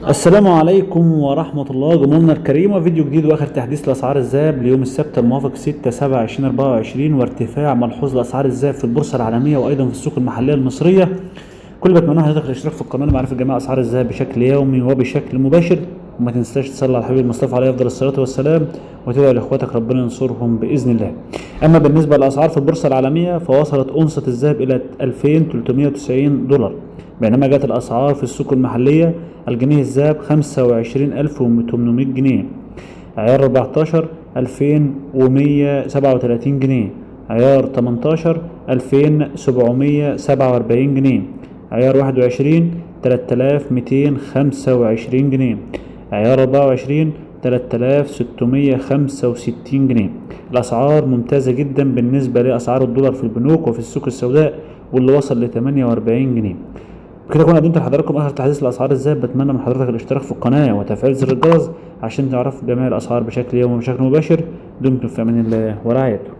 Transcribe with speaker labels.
Speaker 1: السلام عليكم ورحمة الله جمهورنا الكريم، وفيديو جديد واخر تحديث لأسعار الذهب ليوم السبت الموافق 6/7/2024، وارتفاع ملحوظ لأسعار الذهب في البورصة العالمية وأيضا في السوق المحلية المصرية. كل اللي بتمناه حضرتك الاشتراك في القناة لمعرفة جميع أسعار الذهب بشكل يومي وبشكل مباشر، وما تنساش تصلي على الحبيب المصطفى عليه أفضل الصلاة والسلام، وتدعو لإخواتك ربنا ينصرهم بإذن الله. أما بالنسبة للأسعار في البورصة العالمية فوصلت أونصة الذهب إلى 2390 دولار، بينما جاءت الأسعار في السوق المحلية الجنيه الذهب 25800 جنيه، عيار 14 2137 جنيه، عيار 18 2747 جنيه، عيار 21 3225 جنيه، عيار 24 3665 جنيه. الأسعار ممتازة جدا بالنسبة لأسعار الدولار في البنوك وفي السوق السوداء، واللي وصل ل 48 جنيه. كده كنا قدمت لحضراتكم اخر تحديث لاسعار الذهب. بتمنى من حضرتك الاشتراك في القناه وتفعيل زر الجرس عشان تعرفوا جميع الاسعار بشكل يومي وبشكل مباشر. دمتم في امان الله ورعايته.